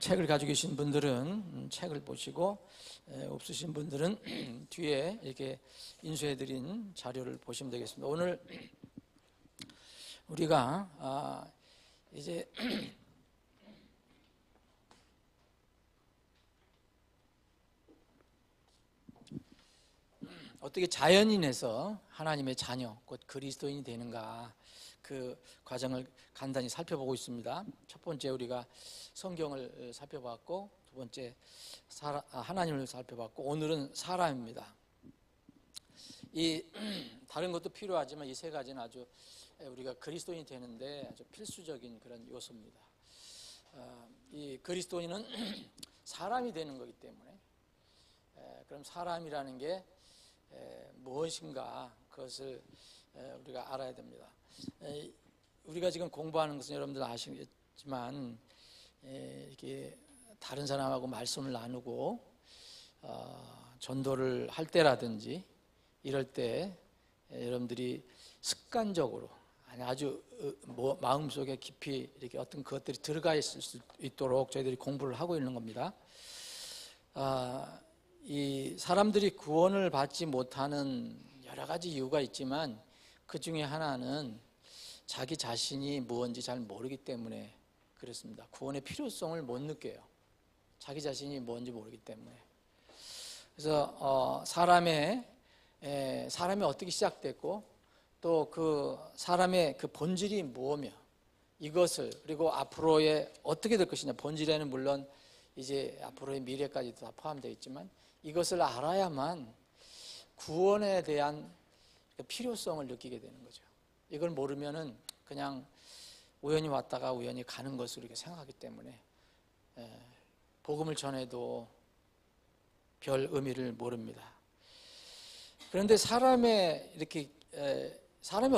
책을 가지고 계신 분들은 책을 보시고, 없으신 분들은 뒤에 이렇게 인수해드린 자료를 보시면 되겠습니다. 오늘 우리가 이제 어떻게 자연인에서 하나님의 자녀, 곧 그리스도인이 되는가, 그 과정을 간단히 살펴보고 있습니다. 첫 번째 우리가 성경을 살펴봤고, 두 번째 하나님을 살펴봤고, 오늘은 사람입니다. 이 다른 것도 필요하지만 이 세 가지는 아주 우리가 그리스도인이 되는데 아주 필수적인 그런 요소입니다. 이 그리스도인은 사람이 되는 거기 때문에, 그럼 사람이라는 게 무엇인가, 그것을 우리가 알아야 됩니다. 우리가 지금 공부하는 것은 여러분들 아시겠지만, 이렇게 다른 사람하고 말씀을 나누고 전도를 할 때라든지 이럴 때 여러분들이 습관적으로 아주 마음속에 깊이 이렇게 어떤 것들이 들어가 있을 수 있도록 저희들이 공부를 하고 있는 겁니다. 이 사람들이 구원을 받지 못하는 여러 가지 이유가 있지만, 그 중에 하나는 자기 자신이 무엇인지 잘 모르기 때문에 그렇습니다. 구원의 필요성을 못 느껴요. 자기 자신이 뭔지 모르기 때문에. 그래서 사람이 어떻게 시작됐고, 또 그 사람의 그 본질이 뭐며, 이것을, 그리고 앞으로의 어떻게 될 것이냐, 본질에는 물론 이제 앞으로의 미래까지도 다 포함되어 있지만, 이것을 알아야만 구원에 대한 필요성을 느끼게 되는 거죠. 이걸 모르면은 그냥 우연히 왔다가 우연히 가는 것으로 이렇게 생각하기 때문에 복음을 전해도 별 의미를 모릅니다. 그런데 사람이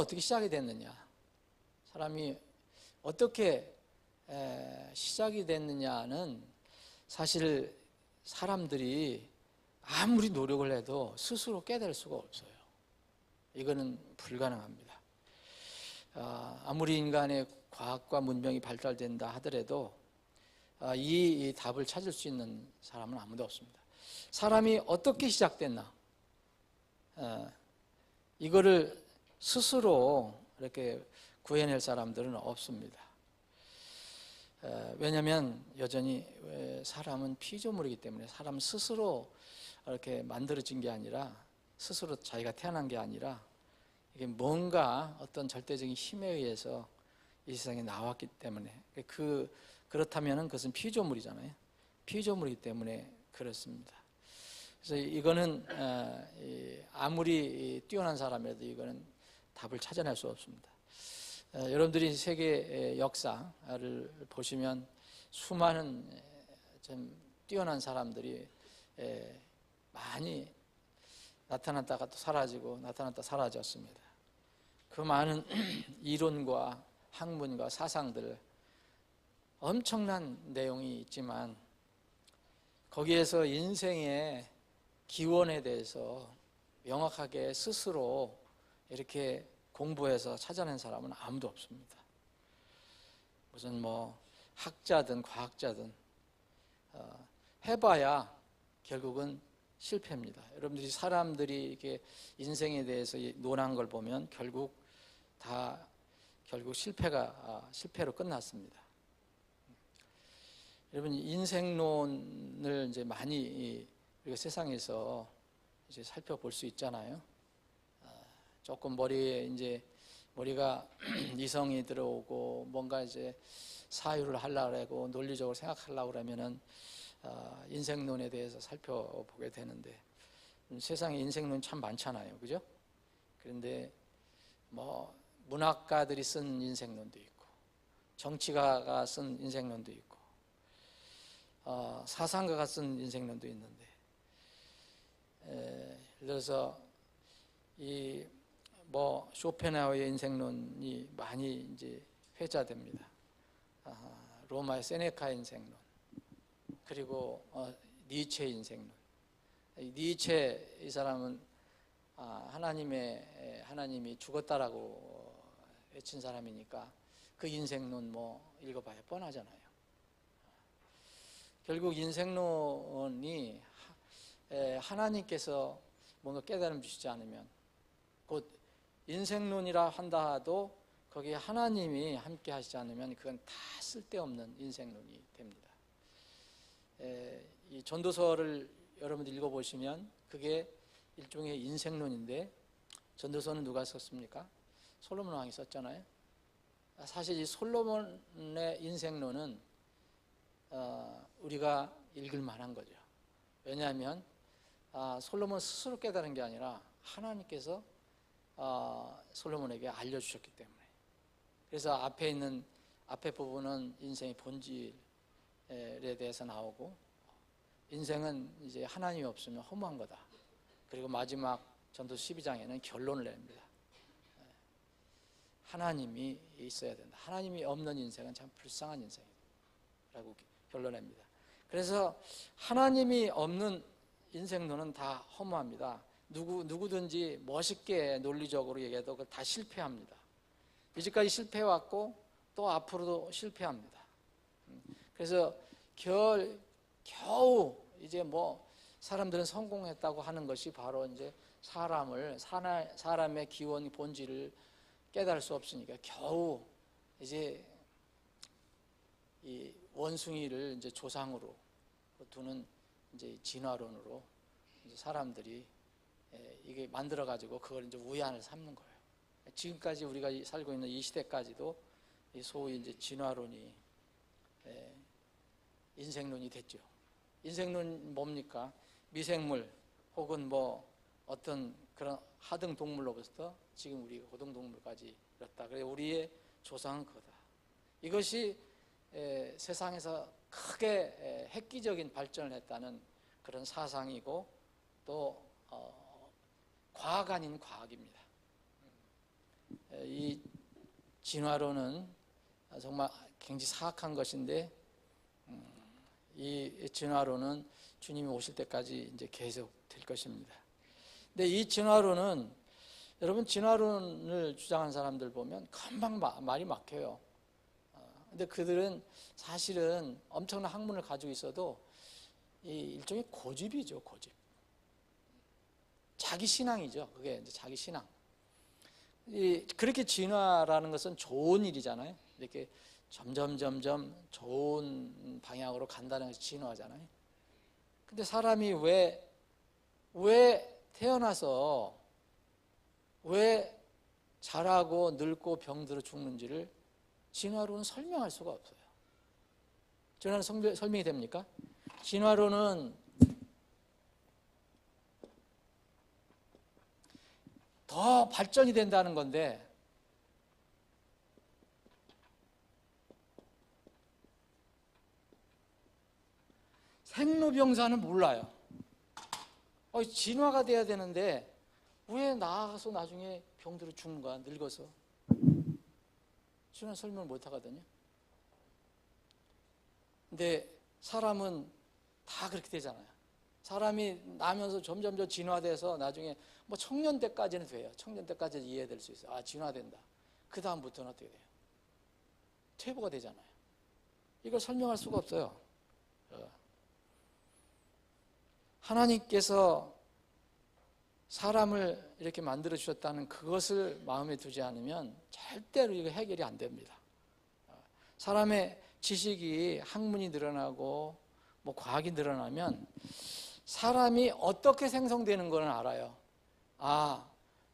어떻게 시작이 됐느냐, 사람이 어떻게 시작이 됐느냐는 사실 사람들이 아무리 노력을 해도 스스로 깨달을 수가 없어요. 이거는 불가능합니다. 아무리 인간의 과학과 문명이 발달된다 하더라도 이 답을 찾을 수 있는 사람은 아무도 없습니다. 사람이 어떻게 시작됐나, 이거를 스스로 이렇게 구해낼 사람들은 없습니다. 왜냐하면 여전히 사람은 피조물이기 때문에, 사람 스스로 이렇게 만들어진 게 아니라, 스스로 자기가 태어난 게 아니라, 이게 뭔가 어떤 절대적인 힘에 의해서 이 세상에 나왔기 때문에, 그렇다면 그것은 피조물이잖아요. 피조물이기 때문에 그렇습니다. 그래서 이거는 아무리 뛰어난 사람이라도 이거는 답을 찾아낼 수 없습니다. 여러분들이 세계 역사를 보시면 수많은 좀 뛰어난 사람들이 많이 나타났다가 또 사라지고 나타났다 사라졌습니다. 그 많은 이론과 학문과 사상들, 엄청난 내용이 있지만 거기에서 인생의 기원에 대해서 명확하게 스스로 이렇게 공부해서 찾아낸 사람은 아무도 없습니다. 무슨 학자든 과학자든 해봐야 결국은 실패입니다. 여러분들이 사람들이 이렇게 인생에 대해서 논한 걸 보면 결국 실패로 끝났습니다. 여러분, 인생론을 이제 많이 우리가 세상에서 이제 살펴볼 수 있잖아요. 조금 머리가 이성이 들어오고 뭔가 이제 사유를 하려고 하고 논리적으로 생각하려고 그러면은 인생론에 대해서 살펴보게 되는데, 세상에 인생론 참 많잖아요, 그죠? 그런데 문학가들이 쓴 인생론도 있고, 정치가가 쓴 인생론도 있고, 사상가가 쓴 인생론도 있는데, 예를 들어서 쇼펜하우어의 인생론이 많이 이제 회자됩니다. 로마의 세네카의 인생론, 그리고 니체의 인생론. 니체, 이 사람은 하나님이 죽었다라고 외친 사람이니까 그 인생론 읽어봐야 뻔하잖아요. 결국 인생론이 하나님께서 뭔가 깨달음 주시지 않으면, 곧 인생론이라 한다 하도 거기에 하나님이 함께 하시지 않으면 그건 다 쓸데없는 인생론이 됩니다. 이 전도서를 여러분들 읽어보시면 그게 일종의 인생론인데, 전도서는 누가 썼습니까? 솔로몬 왕이 썼잖아요. 사실 이 솔로몬의 인생론은 우리가 읽을 만한 거죠. 왜냐하면 솔로몬 스스로 깨달은 게 아니라 하나님께서 솔로몬에게 알려주셨기 때문에. 그래서 앞에 부분은 인생의 본질에 대해서 나오고, 인생은 이제 하나님이 없으면 허무한 거다. 그리고 마지막 전도 12장에는 결론을 냅니다. 하나님이 있어야 된다. 하나님이 없는 인생은 참 불쌍한 인생이라고 결론냅니다. 그래서 하나님이 없는 인생론은 다 허무합니다. 누구든지 멋있게 논리적으로 얘기해도 그걸 다 실패합니다. 이제까지 실패해왔고 또 앞으로도 실패합니다. 그래서 겨우 이제 뭐 사람들은 성공했다고 하는 것이 바로 이제 사람의 기원 본질을 깨달을 수 없으니까 겨우 이제 이 원숭이를 이제 조상으로 두는 이제 진화론으로 이제 사람들이 이게 만들어 가지고 그걸 이제 우연을 삼는 거예요. 지금까지 우리가 살고 있는 이 시대까지도 소위 이제 진화론이 인생론이 됐죠. 인생론 뭡니까? 미생물 혹은 뭐 어떤 그런 하등 동물로부터 지금 우리 고등 동물까지 이렇다. 그래서 우리의 조상은 그거다. 이것이 세상에서 크게 획기적인 발전을 했다는 그런 사상이고, 또 과학 아닌 과학입니다. 이 진화론은 정말 굉장히 사악한 것인데, 이 진화론은 주님이 오실 때까지 이제 계속 될 것입니다. 근데 이 진화론은, 여러분 진화론을 주장하는 사람들 보면 금방 말이 막혀요. 근데 그들은 사실은 엄청난 학문을 가지고 있어도 이 일종의 고집이죠, 고집. 자기 신앙이죠. 그게 이제 자기 신앙. 그렇게 진화라는 것은 좋은 일이잖아요. 이렇게 점점 좋은 방향으로 간다는 것이 진화잖아요. 근데 사람이 왜 태어나서 왜 자라고 늙고 병들어 죽는지를 진화론은 설명할 수가 없어요. 진화론 설명이 됩니까? 진화론은 더 발전이 된다는 건데, 생로병사는 몰라요. 진화가 돼야 되는데 왜 나아가서 나중에 병들어 죽는 거야, 늙어서. 진화 설명을 못 하거든요. 근데 사람은 다 그렇게 되잖아요. 사람이 나면서 점점 진화돼서 나중에 뭐 청년 때까지는 돼요. 청년 때까지는 이해될 수 있어요. 진화된다. 그 다음부터는 어떻게 돼요? 퇴보가 되잖아요. 이걸 설명할 수가 없어요. 하나님께서 사람을 이렇게 만들어 주셨다는 그것을 마음에 두지 않으면 절대로 이거 해결이 안 됩니다. 사람의 지식이, 학문이 늘어나고 뭐 과학이 늘어나면 사람이 어떻게 생성되는 건 알아요.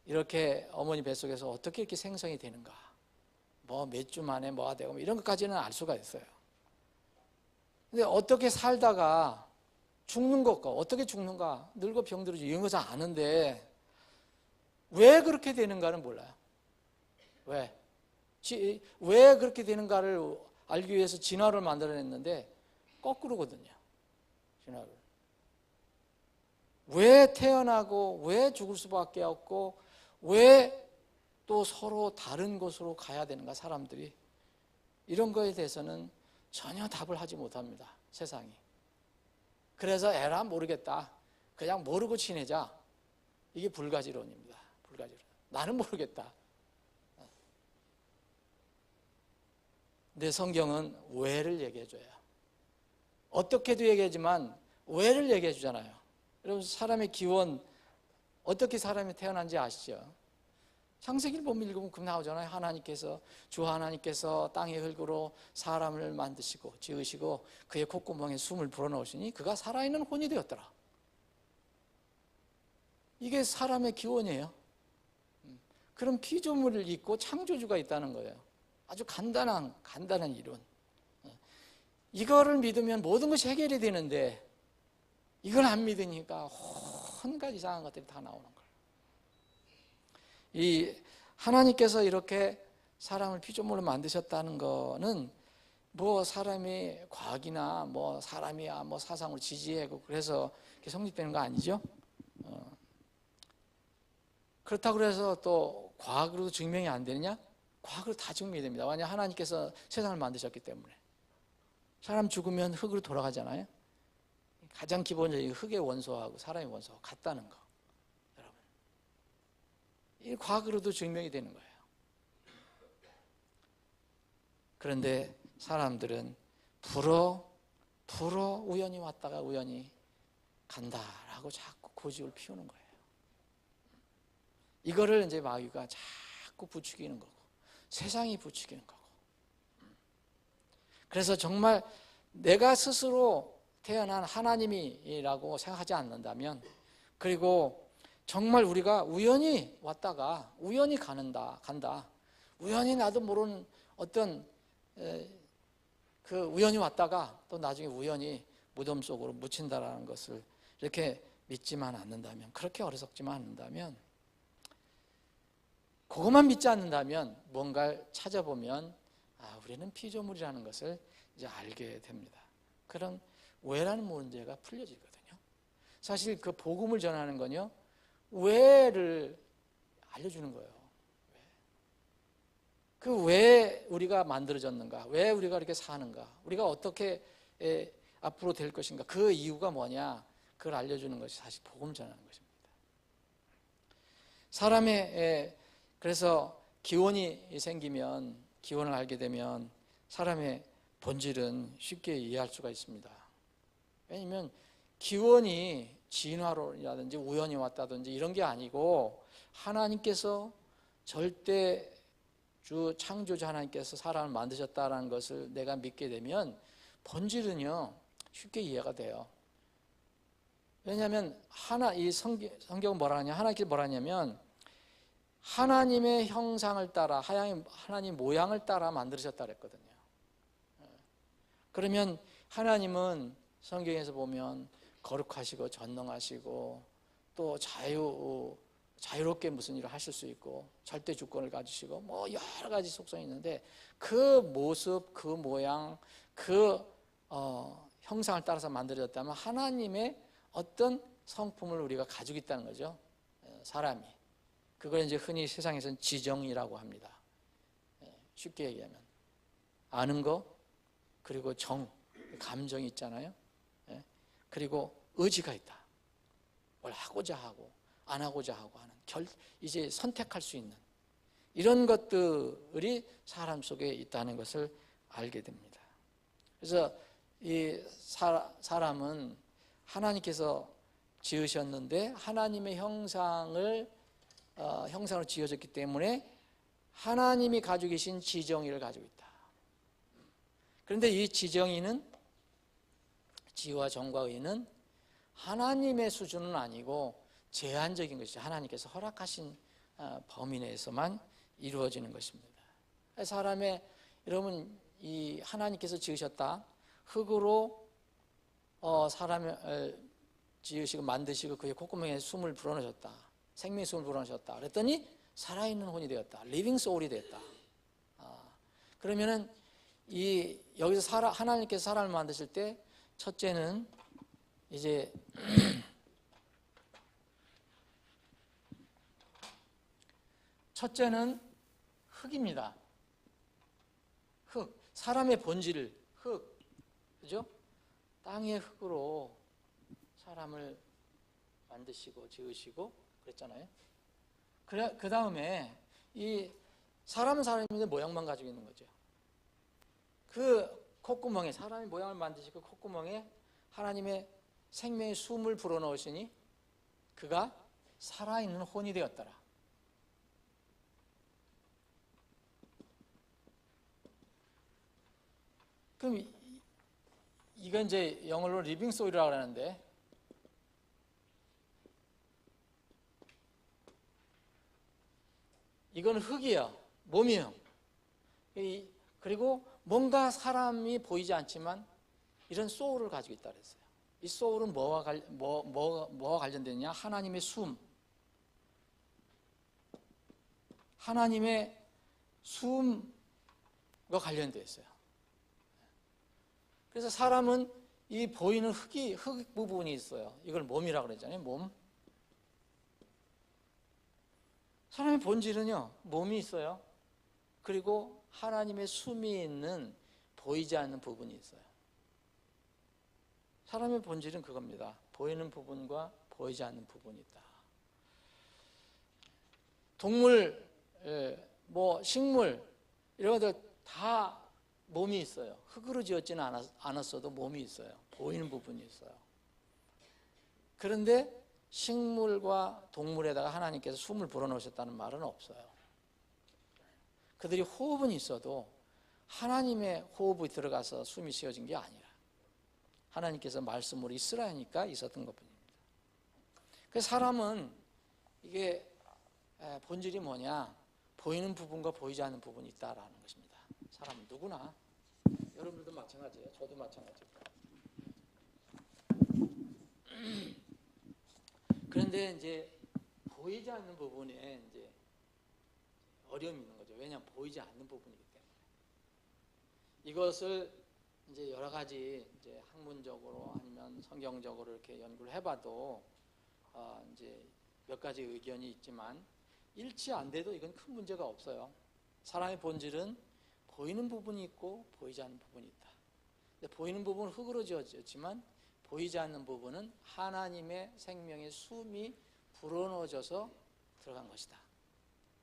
이렇게 어머니 뱃속에서 어떻게 이렇게 생성이 되는가, 뭐 몇 주 만에 뭐가 되고 뭐 이런 것까지는 알 수가 있어요. 근데 어떻게 살다가 죽는 것과 어떻게 죽는가, 늙어 병들어지 이런 것은 아는데 왜 그렇게 되는가는 몰라요. 왜 그렇게 되는가를 알기 위해서 진화를 만들어냈는데 거꾸로거든요. 진화를. 왜 태어나고 왜 죽을 수밖에 없고 왜 또 서로 다른 곳으로 가야 되는가, 사람들이. 이런 거에 대해서는 전혀 답을 하지 못합니다, 세상이. 그래서 에라 모르겠다, 그냥 모르고 지내자. 이게 불가지론입니다. 불가지론. 나는 모르겠다. 근데 성경은 왜를 얘기해 줘요. 어떻게도 얘기하지만 왜를 얘기해 주잖아요. 여러분, 사람의 기원, 어떻게 사람이 태어난지 아시죠? 창세기를 보면 읽으면 그 나오잖아요. 하나님께서, 주 하나님께서 땅의 흙으로 사람을 만드시고 지으시고 그의 콧구멍에 숨을 불어넣으시니 그가 살아있는 혼이 되었더라. 이게 사람의 기원이에요. 그런 피조물을 잇고 창조주가 있다는 거예요. 아주 간단한 이론. 이거를 믿으면 모든 것이 해결이 되는데 이걸 안 믿으니까 온갖 이상한 것들이 다 나오는 거예요. 이 하나님께서 이렇게 사람을 피조물로 만드셨다는 거는 뭐 사람이 과학이나 뭐 사람이야 뭐 사상으로 지지하고 그래서 성립되는 거 아니죠? 그렇다고 해서 또 과학으로도 증명이 안 되느냐? 과학으로 다 증명이 됩니다. 왜냐 하나님께서 세상을 만드셨기 때문에. 사람 죽으면 흙으로 돌아가잖아요. 가장 기본적인 흙의 원소하고 사람의 원소가 같다는 거. 여러분, 이 과학으로도 증명이 되는 거예요. 그런데 사람들은 불어 우연히 왔다가 우연히 간다라고 자꾸 고집을 피우는 거예요. 이거를 이제 마귀가 자꾸 부추기는 거고 세상이 부추기는 거고. 그래서 정말 내가 스스로 태어난 하나님이라고 생각하지 않는다면, 그리고 정말 우리가 우연히 왔다가 우연히 간다, 우연히 나도 모르는 어떤 그 우연히 왔다가 또 나중에 우연히 무덤 속으로 묻힌다라는 것을 이렇게 믿지만 않는다면, 그렇게 어리석지만 않는다면, 그것만 믿지 않는다면 뭔가를 찾아보면 우리는 피조물이라는 것을 이제 알게 됩니다. 그럼 왜라는 문제가 풀려지거든요. 사실 그 복음을 전하는 건요, 왜를 알려주는 거예요. 그 왜 우리가 만들어졌는가, 왜 우리가 이렇게 사는가, 우리가 어떻게 앞으로 될 것인가, 그 이유가 뭐냐, 그걸 알려주는 것이 사실 복음 전하는 것입니다. 사람의 그래서 기원이 생기면, 기원을 알게 되면 사람의 본질은 쉽게 이해할 수가 있습니다. 왜냐하면 기원이 진화론이라든지 우연히 왔다든지 이런 게 아니고 하나님께서 절대주 창조자 하나님께서 사람을 만드셨다는 것을 내가 믿게 되면 본질은요 쉽게 이해가 돼요. 왜냐하면 이 성경은 뭐라 하냐, 하나님께서 뭐라 하냐면 하나님의 형상을 따라, 하나님 모양을 따라 만드셨다 그랬거든요. 그러면 하나님은 성경에서 보면 거룩하시고 전능하시고 또 자유롭게 무슨 일을 하실 수 있고 절대 주권을 가지시고 뭐 여러 가지 속성이 있는데, 그 모습, 그 모양, 그 형상을 따라서 만들어졌다면 하나님의 어떤 성품을 우리가 가지고 있다는 거죠. 사람이. 그걸 이제 흔히 세상에서는 지정이라고 합니다. 쉽게 얘기하면 아는 거, 그리고 감정이 있잖아요. 그리고 의지가 있다. 뭘 하고자 하고 안 하고자 하고 하는 이제 선택할 수 있는 이런 것들이 사람 속에 있다는 것을 알게 됩니다. 그래서 이 사람은 하나님께서 지으셨는데 하나님의 형상으로 지어졌기 때문에 하나님이 가지고 계신 지정의를 가지고 있다. 그런데 이 지정의는, 지와 정과 의는 하나님의 수준은 아니고 제한적인 것이죠. 하나님께서 허락하신 범위 내에서만 이루어지는 것입니다. 여러분, 이 하나님께서 지으셨다, 흙으로 사람을 지으시고 만드시고 그의 콧구멍에 숨을 불어넣으셨다, 생명의 숨을 불어넣으셨다 그랬더니 살아있는 혼이 되었다, 리빙 소울이 되었다. 그러면은 여기서 하나님께서 사람을 만드실 때 첫째는 이제 흙입니다. 흙, 사람의 본질을 흙, 그죠? 땅의 흙으로 사람을 만드시고 지으시고 그랬잖아요. 그 다음에 이 사람은 사람인데 모양만 가지고 있는 거죠. 그 콧구멍에 사람의 모양을 만드시고 콧구멍에 하나님의 생명의 숨을 불어넣으시니 그가 살아있는 혼이 되었더라. 그럼 이건 이제 영어로 리빙 소울이라고 하는데, 이건 흙이에요. 몸이에요. 그리고 뭔가 사람이 보이지 않지만 이런 소울을 가지고 있다 그랬어요. 이 소울은 뭐와 관련되느냐? 하나님의 숨. 하나님의 숨과 관련되어 있어요. 그래서 사람은 이 보이는 흙 부분이 있어요. 이걸 몸이라고 그러잖아요. 몸. 사람의 본질은요, 몸이 있어요. 그리고 하나님의 숨이 있는 보이지 않는 부분이 있어요. 사람의 본질은 그겁니다. 보이는 부분과 보이지 않는 부분이 있다. 동물, 식물 이런 것들 다 몸이 있어요. 흙으로 지었지는 않았어도 몸이 있어요. 보이는 부분이 있어요. 그런데 식물과 동물에다가 하나님께서 숨을 불어넣으셨다는 말은 없어요. 그들이 호흡은 있어도 하나님의 호흡이 들어가서 숨이 쉬어진 게 아니라 하나님께서 말씀으로 있으라 하니까 있었던 것뿐입니다. 그래서 사람은 이게 본질이 뭐냐? 보이는 부분과 보이지 않는 부분이 있다라는 것입니다. 사람은 누구나, 여러분들도 마찬가지예요. 저도 마찬가지예요. 그런데 이제 보이지 않는 부분에 이제 어려움이 있는 거죠. 왜냐하면 보이지 않는 부분이기 때문에. 이것을 이제 여러 가지 이제 학문적으로 아니면 성경적으로 이렇게 연구를 해봐도 이제 몇 가지 의견이 있지만 일치 안 돼도 이건 큰 문제가 없어요. 사람의 본질은 보이는 부분이 있고 보이지 않는 부분이 있다. 근데 보이는 부분은 흙으로 지어졌지만 보이지 않는 부분은 하나님의 생명의 숨이 불어넣어져서 들어간 것이다.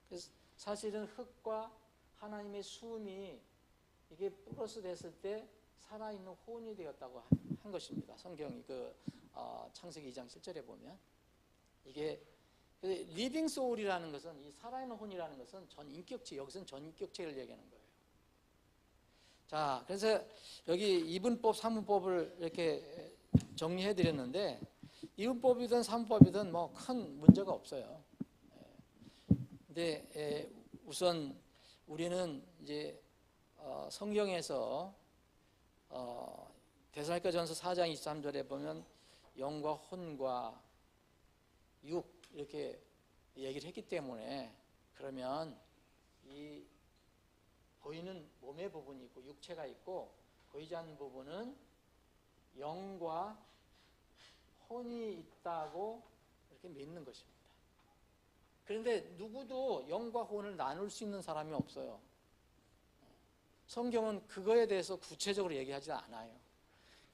그래서 사실은 흙과 하나님의 숨이 이게 플러스 됐을 때 살아있는 혼이 되었다고 한 것입니다. 성경이 창세기 2장 7절에 보면 이게 리빙 소울이라는 것은, 이 살아있는 혼이라는 것은 전인격체, 여기서는 전인격체를 얘기하는 거예요. 자, 그래서 여기 이분법, 삼분법을 이렇게 정리해 드렸는데, 이분법이든 삼분법이든 뭐 큰 문제가 없어요. 근데 우선 우리는 이제 성경에서 데살로니가전서 4장 23절에 보면 영과 혼과 육 이렇게 얘기를 했기 때문에, 그러면 이 보이는 몸의 부분이 있고 육체가 있고 보이지 않는 부분은 영과 혼이 있다고 이렇게 믿는 것입니다. 그런데 누구도 영과 혼을 나눌 수 있는 사람이 없어요. 성경은 그거에 대해서 구체적으로 얘기하지 않아요.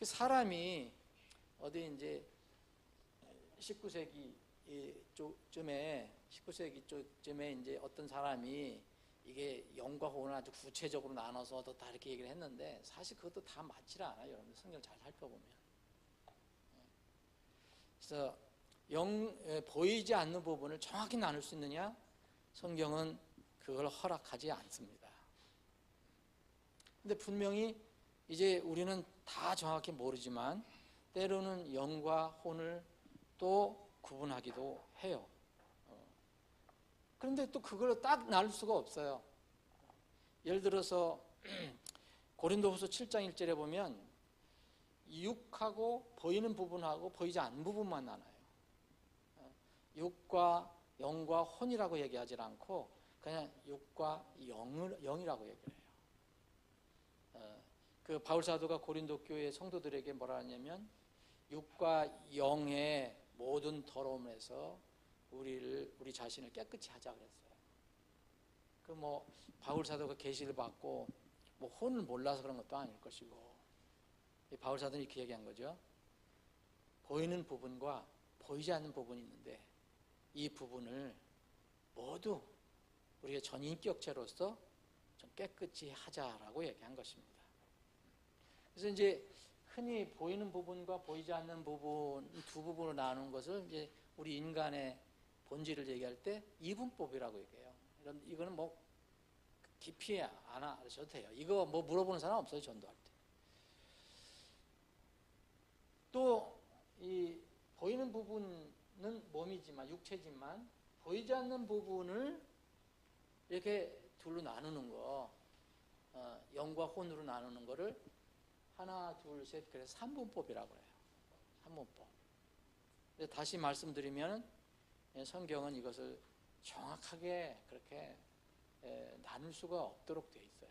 사람이 어디 이제 19세기 쯤에 이제 어떤 사람이 이게 영과 혼을 아주 구체적으로 나눠서 다 이렇게 얘기를 했는데, 사실 그것도 다 맞질 않아요. 여러분들 성경 잘 살펴보면. 그래서 보이지 않는 부분을 정확히 나눌 수 있느냐? 성경은 그걸 허락하지 않습니다. 근데 분명히 이제 우리는 다 정확히 모르지만 때로는 영과 혼을 또 구분하기도 해요. 그런데 또 그걸 딱 나눌 수가 없어요. 예를 들어서 고린도후서 7장 1절에 보면 육하고 보이는 부분하고 보이지 않는 부분만 나눠요. 육과 영과 혼이라고 얘기하지 않고 그냥 육과 영이라고 얘기를 해요. 그 바울 사도가 고린도 교회 성도들에게 뭐라 하냐면 육과 영의 모든 더러움에서 우리 자신을 깨끗이 하자 그랬어요. 바울 사도가 계시를 받고 혼을 몰라서 그런 것도 아닐 것이고, 바울 사도는 이렇게 얘기한 거죠. 보이는 부분과 보이지 않는 부분이 있는데 이 부분을 모두 우리가 전인격체로서 좀 깨끗이 하자라고 얘기한 것입니다. 그래서 이제 흔히 보이는 부분과 보이지 않는 부분, 두 부분으로 나누는 것을 이제 우리 인간의 본질을 얘기할 때 이분법이라고 얘기해요. 이거는 뭐 깊이 안 하셔도 돼요. 이거 뭐 물어보는 사람 없어요, 전도할 때. 또 이 보이는 부분은 몸이지만, 육체지만 보이지 않는 부분을 이렇게 둘로 나누는 거, 영과 혼으로 나누는 거를 하나, 둘, 셋, 그래서 삼분법이라고 해요. 삼분법. 다시 말씀드리면 성경은 이것을 정확하게 그렇게 나눌 수가 없도록 되어 있어요.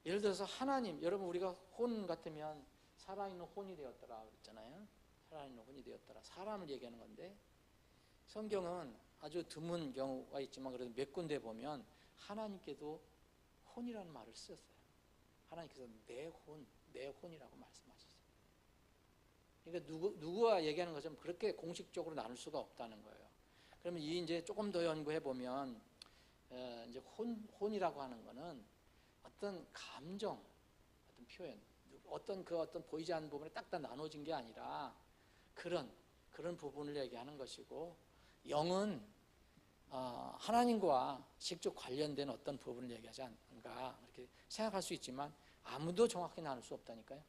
예를 들어서 하나님, 여러분 우리가 혼 같으면 살아있는 혼이 되었더라 그랬잖아요. 살아있는 혼이 되었더라. 사람을 얘기하는 건데 성경은 아주 드문 경우가 있지만 그래도 몇 군데 보면 하나님께도 혼이라는 말을 쓰셨어요. 하나님께서 내 혼이라고 말씀하셨어요. 그러니까 누구와 얘기하는 것처럼 그렇게 공식적으로 나눌 수가 없다는 거예요. 그러면 이제 조금 더 연구해 보면 이제 혼이라고 하는 거는 어떤 감정, 어떤 표현, 어떤 보이지 않는 부분에 딱딱 나눠진 게 아니라 그런 부분을 얘기하는 것이고, 영은 하나님과 직접 관련된 어떤 부분을 얘기하지 않는가 이렇게 생각할 수 있지만 아무도 정확히 나눌 수 없다니까요.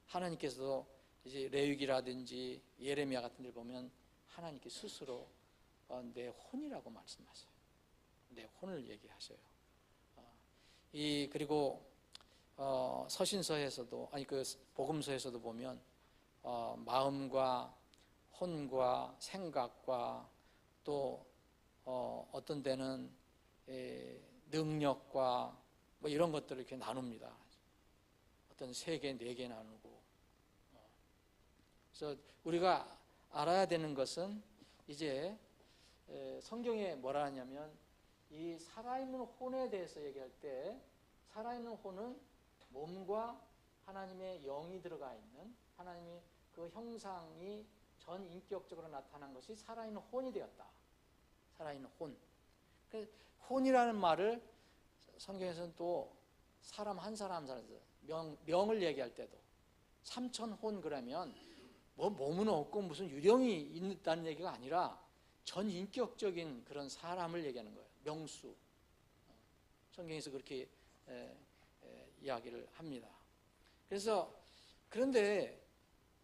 하나님께서도 이제 레위기라든지 예레미야 같은 데 보면 하나님께 스스로 내 혼이라고 말씀하세요. 내 혼을 얘기하셔요. 그리고 서신서에서도 그 복음서에서도 보면 마음과 혼과 생각과 또 어떤 데는 능력과 뭐 이런 것들을 이렇게 나눕니다. 어떤 3개, 4개 나누고. 그래서 우리가 알아야 되는 것은 이제 성경에 뭐라 하냐면 이 살아있는 혼에 대해서 얘기할 때 살아있는 혼은 몸과 하나님의 영이 들어가 있는 하나님의 그 형상이 전 인격적으로 나타난 것이 살아있는 혼이 되었다. 살아있는 혼. 혼이라는 말을 성경에서는 또 사람 한 사람 명을 얘기할 때도 삼천혼 그러면 뭐 몸은 없고 무슨 유령이 있다는 얘기가 아니라 전 인격적인 그런 사람을 얘기하는 거예요. 명수. 성경에서 그렇게 이야기를 합니다. 그래서 그런데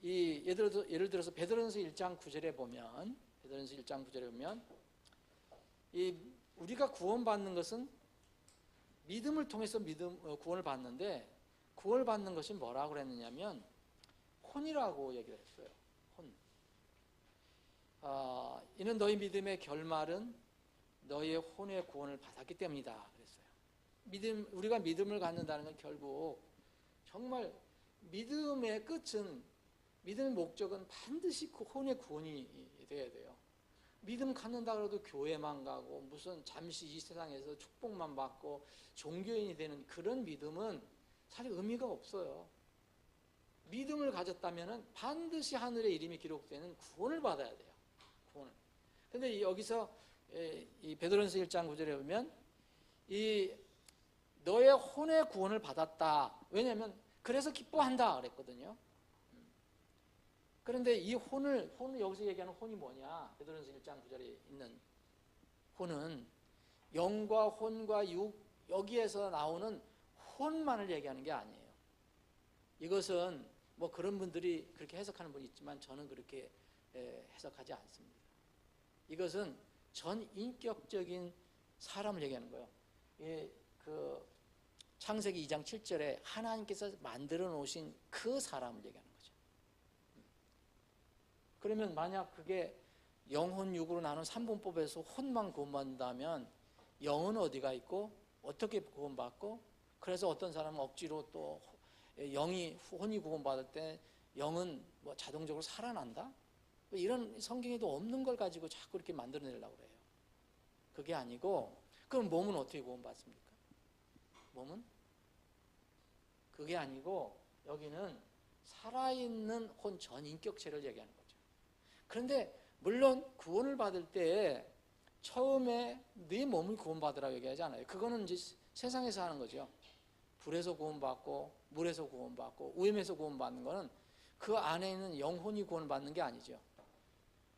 예를 들어서 베드로전서 1장 9절에 보면 우리가 구원받는 것은 믿음을 통해서 구원을 받는데 구원을 받는 것이 뭐라고 그랬느냐면 혼이라고 얘기를 했어요. 혼. 이는 너희 믿음의 결말은 너희의 혼의 구원을 받았기 때문이다 그랬어요. 우리가 믿음을 갖는다는 건 결국 정말 믿음의 끝은, 믿음의 목적은 반드시 그 혼의 구원이 돼야 돼요. 믿음 갖는다 그래도 교회만 가고 무슨 잠시 이 세상에서 축복만 받고 종교인이 되는 그런 믿음은 사실 의미가 없어요. 믿음을 가졌다면 반드시 하늘의 이름이 기록되는 구원을 받아야 돼요. 구원을. 그런데 여기서 이 베드로전서 1장 9절에 보면 이 너의 혼의 구원을 받았다. 왜냐하면 그래서 기뻐한다 그랬거든요. 그런데 이 혼을 여기서 얘기하는 혼이 뭐냐? 베드로전서 1장 9절에 있는 혼은 영과 혼과 육, 여기에서 나오는 혼만을 얘기하는 게 아니에요. 이것은 뭐 그런 분들이 그렇게 해석하는 분이 있지만 저는 그렇게 해석하지 않습니다. 이것은 전 인격적인 사람을 얘기하는 거예요. 그 창세기 2장 7절에 하나님께서 만들어 놓으신 그 사람을 얘기하는 거죠. 그러면 만약 그게 영혼 육으로 나눈 삼분법에서 혼만 구원받는다면 영은 어디가 있고 어떻게 구원받고, 그래서 어떤 사람은 억지로 또 혼이 구원받을 때 영은 뭐 자동적으로 살아난다? 이런 성경에도 없는 걸 가지고 자꾸 이렇게 만들어내려고 그래요. 그게 아니고, 그럼 몸은 어떻게 구원받습니까? 몸은? 그게 아니고 여기는 살아있는 혼 전 인격체를 얘기하는 거죠. 그런데 물론 구원을 받을 때 처음에 네 몸을 구원받으라고 얘기하지 않아요. 그거는 이제 세상에서 하는 거죠. 불에서 구원받고 물에서 구원받고 오염에서 구원받는 거는 그 안에 있는 영혼이 구원받는 게 아니죠.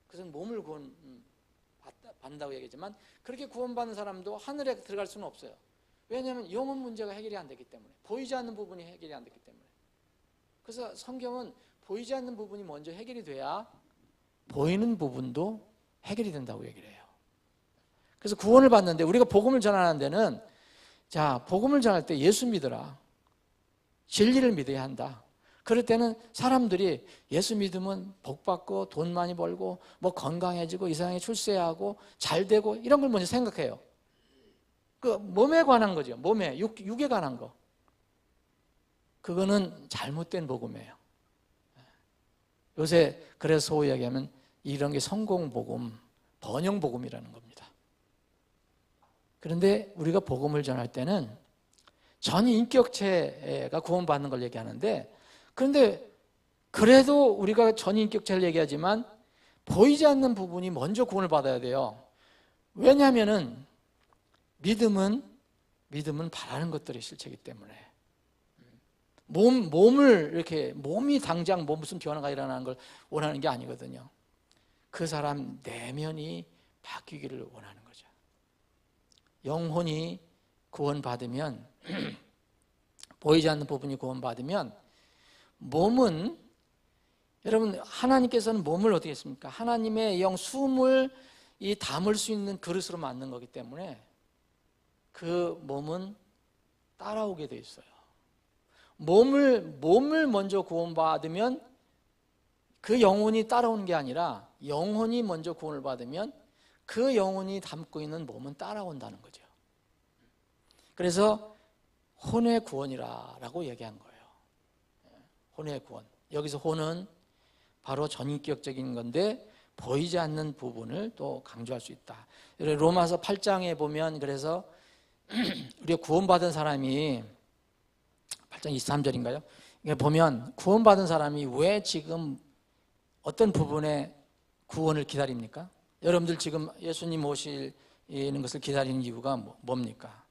그것은 몸을 구원받는다고 얘기하지만 그렇게 구원받는 사람도 하늘에 들어갈 수는 없어요. 왜냐하면 영혼 문제가 해결이 안 되기 때문에, 보이지 않는 부분이 해결이 안 되기 때문에. 그래서 성경은 보이지 않는 부분이 먼저 해결이 돼야 보이는 부분도 해결이 된다고 얘기를 해요. 그래서 구원을 받는데 우리가 복음을 전하는 데는, 자, 복음을 전할 때 예수 믿어라, 진리를 믿어야 한다. 그럴 때는 사람들이 예수 믿으면 복 받고 돈 많이 벌고 뭐 건강해지고 이 세상에 출세하고 잘 되고 이런 걸 먼저 생각해요. 그 몸에 관한 거죠. 몸에, 육에 관한 거. 그거는 잘못된 복음이에요. 요새 그래서 소위 얘기하면 이런 게 성공복음, 번영복음이라는 겁니다. 그런데 우리가 복음을 전할 때는 전 인격체가 구원받는 걸 얘기하는데, 그런데 그래도 우리가 전 인격체를 얘기하지만 보이지 않는 부분이 먼저 구원을 받아야 돼요. 왜냐하면은 믿음은 바라는 것들의 실체이기 때문에. 몸을 이렇게, 몸이 당장 무슨 변화가 일어나는 걸 원하는 게 아니거든요. 그 사람 내면이 바뀌기를 원하는 거죠. 영혼이 구원받으면 보이지 않는 부분이 구원받으면 몸은, 여러분 하나님께서는 몸을 어떻게 했습니까? 하나님의 영 숨을 담을 수 있는 그릇으로 만든 거기 때문에 그 몸은 따라오게 돼 있어요. 몸을 먼저 구원받으면 그 영혼이 따라오는 게 아니라 영혼이 먼저 구원을 받으면 그 영혼이 담고 있는 몸은 따라온다는 거죠. 그래서 혼의 구원이라고 얘기한 거예요. 혼의 구원. 여기서 혼은 바로 전인격적인 건데 보이지 않는 부분을 또 강조할 수 있다. 로마서 8장에 보면, 그래서 우리가 구원받은 사람이 8장 23절인가요? 보면 구원받은 사람이 왜 지금 어떤 부분에 구원을 기다립니까? 여러분들 지금 예수님 오시는 것을 기다리는 이유가 뭡니까?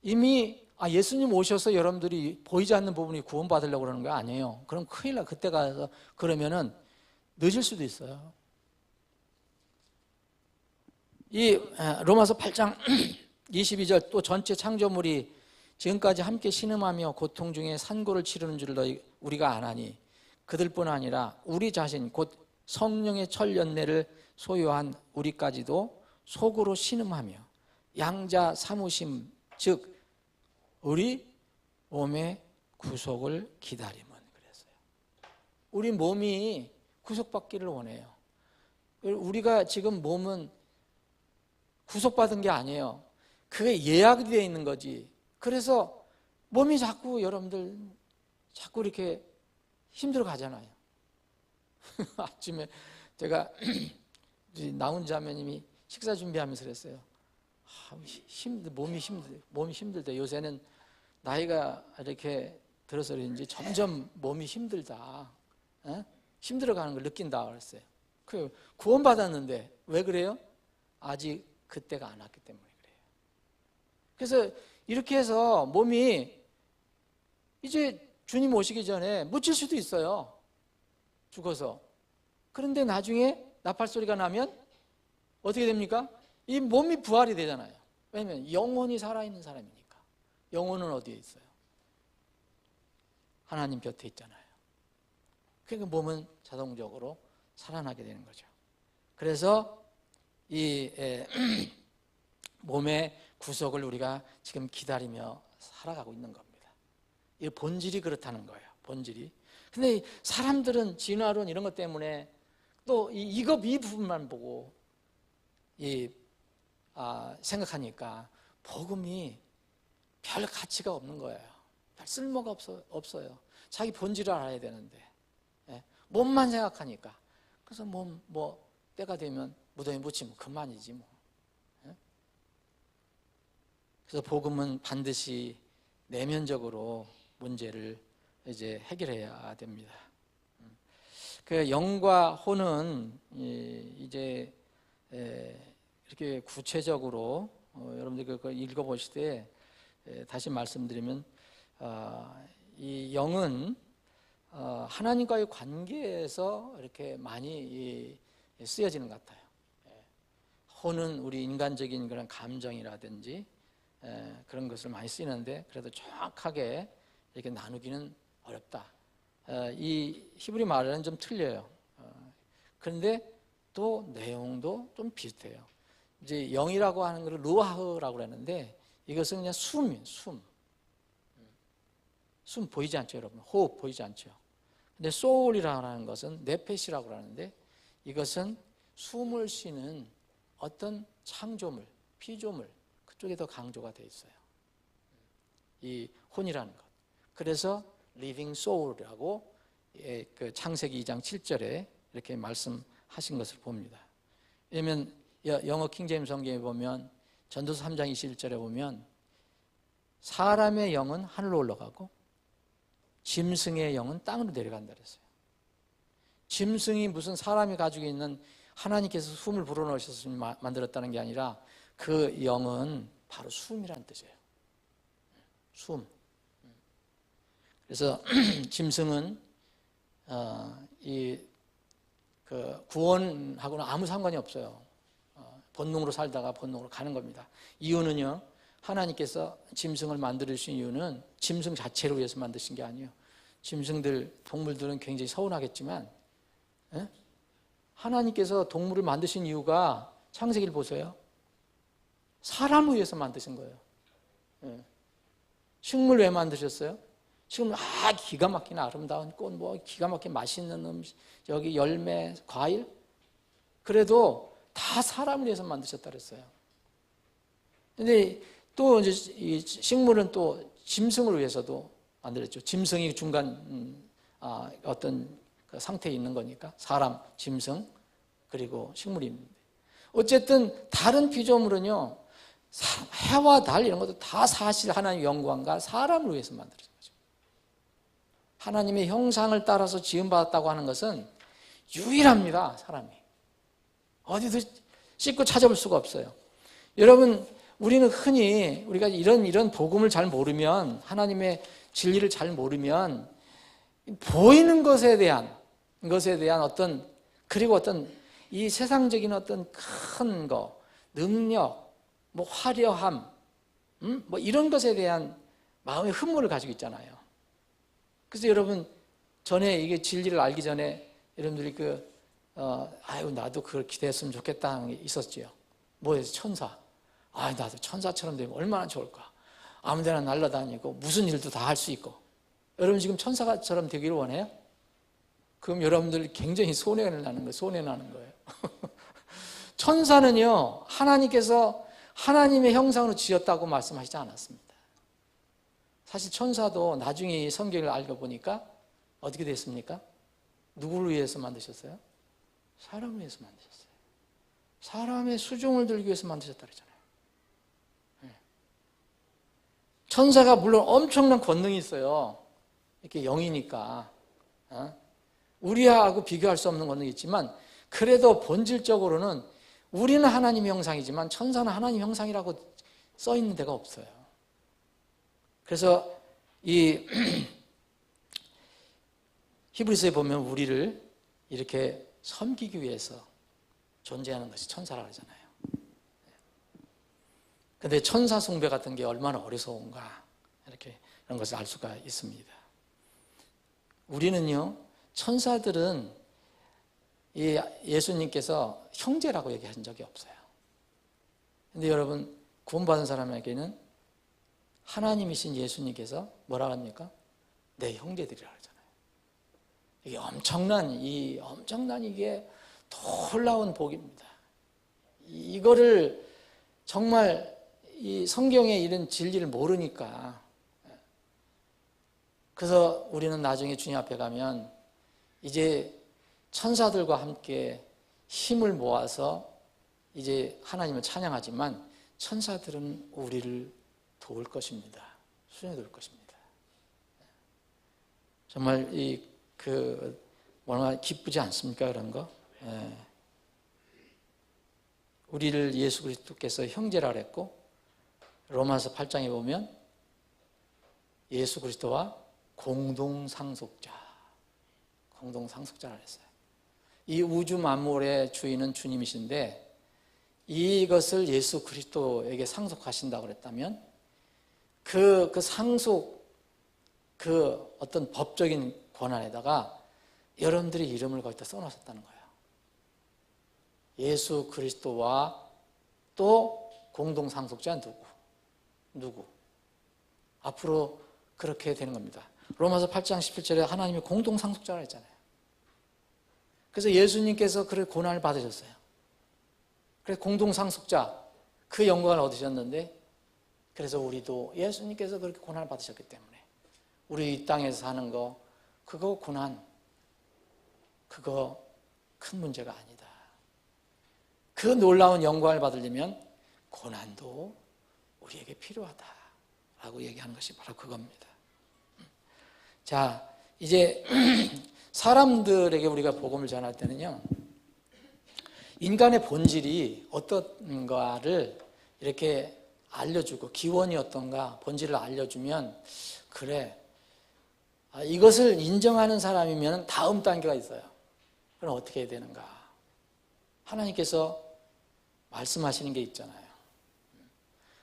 이미 예수님 오셔서 여러분들이 보이지 않는 부분이 구원받으려고 그러는 거 아니에요. 그럼 큰일 나. 그때 가서 그러면은 늦을 수도 있어요. 이 로마서 8장 22절, 또 전체 창조물이 지금까지 함께 신음하며 고통 중에 산고를 치르는 줄 우리가 아나니 그들뿐 아니라 우리 자신 곧 성령의 천련내를 소유한 우리까지도 속으로 신음하며 양자 사무심, 즉 우리 몸의 구속을 기다림은, 그랬어요. 우리 몸이 구속받기를 원해요. 우리가 지금 몸은 구속받은 게 아니에요. 그게 예약이 되어 있는 거지. 그래서 몸이 자꾸, 여러분들 자꾸 이렇게 힘들어 가잖아요. 아침에 제가 나온 자매님이 식사 준비하면서 그랬어요. 몸이 힘들대. 요새는 나이가 이렇게 들어서 그런지 점점 몸이 힘들다. 힘들어가는 걸 느낀다 그랬어요. 그 구원받았는데 왜 그래요? 아직 그때가 안 왔기 때문에 그래요. 그래서 이렇게 해서 몸이 이제 주님 오시기 전에 묻힐 수도 있어요. 죽어서. 그런데 나중에 나팔 소리가 나면 어떻게 됩니까? 이 몸이 부활이 되잖아요. 왜냐하면 영혼이 살아있는 사람이니까. 영혼은 어디에 있어요? 하나님 곁에 있잖아요. 그러니까 몸은 자동적으로 살아나게 되는 거죠. 그래서 이 몸의 구속을 우리가 지금 기다리며 살아가고 있는 겁니다. 이 본질이 그렇다는 거예요. 본질이. 근데 사람들은 진화론 이런 것 때문에 또 이 부분만 보고 생각하니까 복음이 별 가치가 없는 거예요. 별 쓸모가 없어요. 자기 본질을 알아야 되는데 몸만 생각하니까. 그래서 때가 되면 무덤에 묻히면 그만이지 뭐. 그래서 복음은 반드시 내면적으로 문제를 이제 해결해야 됩니다. 그 영과 혼은 이제 이렇게 구체적으로 여러분들 그걸 읽어보실 때 다시 말씀드리면 이 영은 하나님과의 관계에서 이렇게 많이 쓰여지는 것 같아요. 혼은 우리 인간적인 그런 감정이라든지 그런 것을 많이 쓰이는데 그래도 정확하게 이렇게 나누기는 어렵다. 이 히브리 말은 좀 틀려요. 그런데 또 내용도 좀 비슷해요. 이제 영이라고 하는 것을 루아흐라고 그러는데 이것은 그냥 숨이에요. 숨 보이지 않죠, 여러분? 호흡 보이지 않죠? 근데 소울이라고 하는 것은 네페시라고 하는데 이것은 숨을 쉬는 어떤 창조물, 피조물 그쪽에 더 강조가 되어 있어요. 이 혼이라는 것. 그래서 living soul이라고 그 창세기 2장 7절에 이렇게 말씀하신 것을 봅니다. 왜냐하면 영어 킹제임스 성경에 보면 전도서 3장 21절에 보면 사람의 영은 하늘로 올라가고 짐승의 영은 땅으로 내려간다 그랬어요. 짐승이 무슨 사람이 가지고 있는 하나님께서 숨을 불어넣으셔서 만들었다는 게 아니라 그 영은 바로 숨이라는 뜻이에요. 숨. 그래서 짐승은 구원하고는 아무 상관이 없어요. 본능으로 살다가 본능으로 가는 겁니다. 이유는요, 하나님께서 짐승을 만드신 이유는 짐승 자체를 위해서 만드신 게 아니에요. 짐승들, 동물들은 굉장히 서운하겠지만 하나님께서 동물을 만드신 이유가 창세기를 보세요. 사람을 위해서 만드신 거예요. 식물 왜 만드셨어요? 식물 기가 막힌 아름다운 꽃, 뭐 기가 막힌 맛있는 음식, 여기 열매, 과일. 그래도 다 사람을 위해서 만드셨다 그랬어요. 근데 또 이제 이 식물은 또 짐승을 위해서도 만들었죠. 짐승이 중간 어떤 그 상태에 있는 거니까 사람, 짐승 그리고 식물이 있는데 어쨌든 다른 피조물은요 해와 달 이런 것도 다 사실 하나님의 영광과 사람을 위해서 만들어진 거죠. 하나님의 형상을 따라서 지음받았다고 하는 것은 유일합니다. 사람이 어디도 씻고 찾아볼 수가 없어요. 여러분, 우리는 흔히 우리가 이런 복음을 잘 모르면, 하나님의 진리를 잘 모르면 보이는 것에 대한 어떤, 그리고 어떤 이 세상적인 어떤 큰 거, 능력, 뭐 화려함, 뭐 이런 것에 대한 마음의 흠모를 가지고 있잖아요. 그래서 여러분, 전에 이게 진리를 알기 전에 여러분들이 나도 그걸 기대했으면 좋겠다 하는 게 있었지요. 뭐예요? 천사. 나도 천사처럼 되면 얼마나 좋을까. 아무 데나 날아다니고 무슨 일도 다 할 수 있고. 여러분 지금 천사처럼 되기를 원해요? 그럼 여러분들 굉장히 손해나는 거예요. 천사는요, 하나님께서 하나님의 형상으로 지었다고 말씀하시지 않았습니다. 사실 천사도 나중에 성경을 알고 보니까 어떻게 됐습니까? 누구를 위해서 만드셨어요? 사람을 위해서 만드셨어요. 사람의 수종을 들기 위해서 만드셨다 그러잖아요. 천사가 물론 엄청난 권능이 있어요. 이렇게 영이니까. 우리하고 비교할 수 없는 권능이 있지만 그래도 본질적으로는 우리는 하나님 형상이지만 천사는 하나님 형상이라고 써 있는 데가 없어요. 그래서 이 히브리서에 보면 우리를 이렇게 섬기기 위해서 존재하는 것이 천사라고 하잖아요. 근데 천사 숭배 같은 게 얼마나 어리석은가, 이렇게 이런 것을 알 수가 있습니다. 우리는요, 천사들은 예수님께서 형제라고 얘기하신 적이 없어요. 근데 여러분, 구원받은 사람에게는 하나님이신 예수님께서 뭐라 합니까? 내 형제들이라 하잖아요. 이게 엄청난 이게 놀라운 복입니다. 이거를 정말 이 성경의 이런 진리를 모르니까, 그래서 우리는 나중에 주님 앞에 가면 이제 천사들과 함께 힘을 모아서 이제 하나님을 찬양하지만 천사들은 우리를 도울 것입니다. 수련해 도울 것입니다. 정말 얼마나 기쁘지 않습니까? 그런 거. 우리를 예수 그리스도께서 형제라 그랬고, 로마서 8장에 보면 예수 그리스도와 공동상속자라 했어요. 이 우주 만물의 주인은 주님이신데 이것을 예수 그리스도에게 상속하신다고 그랬다면 그 상속, 그 어떤 법적인 권한에다가 여러분들의 이름을 거기다 써놓으셨다는 거예요. 예수 그리스도와 또 공동상속자 누구? 앞으로 그렇게 되는 겁니다. 로마서 8장 17절에 하나님이 공동상속자라 했잖아요. 그래서 예수님께서 그런 고난을 받으셨어요. 그래서 공동상속자, 그 영광을 얻으셨는데, 그래서 우리도 예수님께서 그렇게 고난을 받으셨기 때문에 우리 이 땅에서 사는 거, 그거 고난, 그거 큰 문제가 아니다. 그 놀라운 영광을 받으려면 고난도 우리에게 필요하다라고 얘기하는 것이 바로 그겁니다. 자, 이제 사람들에게 우리가 복음을 전할 때는요, 인간의 본질이 어떤가를 이렇게 알려주고, 기원이 어떤가 본질을 알려주면, 그래, 이것을 인정하는 사람이면 다음 단계가 있어요. 그럼 어떻게 해야 되는가? 하나님께서 말씀하시는 게 있잖아요.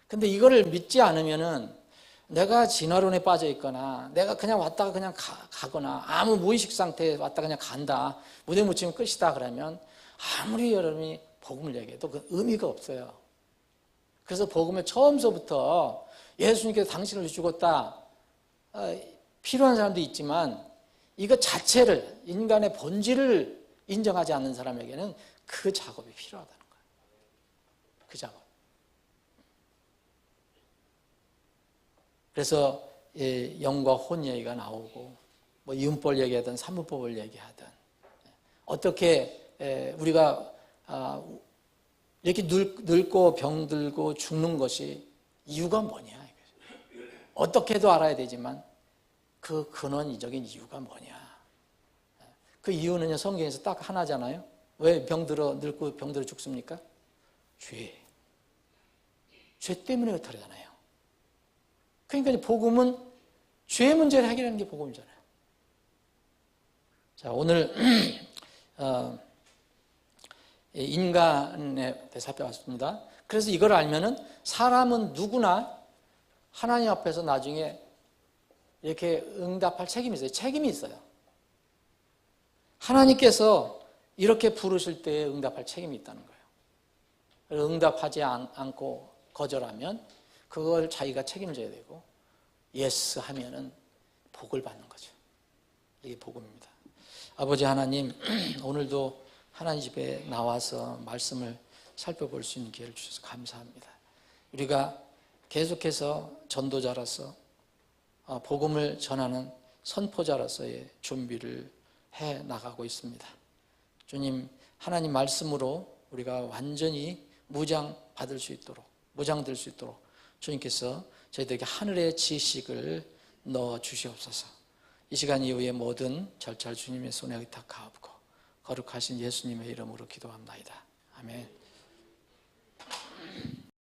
근데 이거를 믿지 않으면은 내가 진화론에 빠져 있거나 내가 그냥 왔다가 그냥 가거나 아무 무의식 상태에 왔다가 그냥 간다, 무대 묻히면 끝이다 그러면 아무리 여러분이 복음을 얘기해도 그 의미가 없어요. 그래서 복음을 처음서부터 예수님께서 당신을 죽었다, 필요한 사람도 있지만 이것 자체를, 인간의 본질을 인정하지 않는 사람에게는 그 작업이 필요하다는 거예요. 그 작업. 그래서 영과 혼 얘기가 나오고, 뭐 이윤법 얘기하든 산문법을 얘기하든, 어떻게 우리가 이렇게 늙고 병들고 죽는 것이 이유가 뭐냐, 어떻게도 알아야 되지만 그 근원적인 이유가 뭐냐. 그 이유는 성경에서 딱 하나잖아요. 왜 늙고 병들어 죽습니까? 죄 때문에 그렇다잖아요. 그러니까 복음은 죄 문제를 해결하는 게 복음이잖아요. 자, 오늘 인간에 대해 살펴봤습니다. 그래서 이걸 알면은 사람은 누구나 하나님 앞에서 나중에 이렇게 응답할 책임이 있어요. 책임이 있어요. 하나님께서 이렇게 부르실 때 응답할 책임이 있다는 거예요. 응답하지 않고 거절하면 그걸 자기가 책임져야 되고, 예스 하면은 복을 받는 거죠. 이게 복음입니다. 아버지 하나님, 오늘도 하나님 집에 나와서 말씀을 살펴볼 수 있는 기회를 주셔서 감사합니다. 우리가 계속해서 전도자로서 복음을 전하는 선포자로서의 준비를 해 나가고 있습니다. 주님, 하나님 말씀으로 우리가 완전히 무장될 수 있도록 주님께서 저희들에게 하늘의 지식을 넣어 주시옵소서. 이 시간 이후에 모든 절차를 주님의 손에 의탁하옵고 거룩하신 예수님의 이름으로 기도합나이다. 아멘.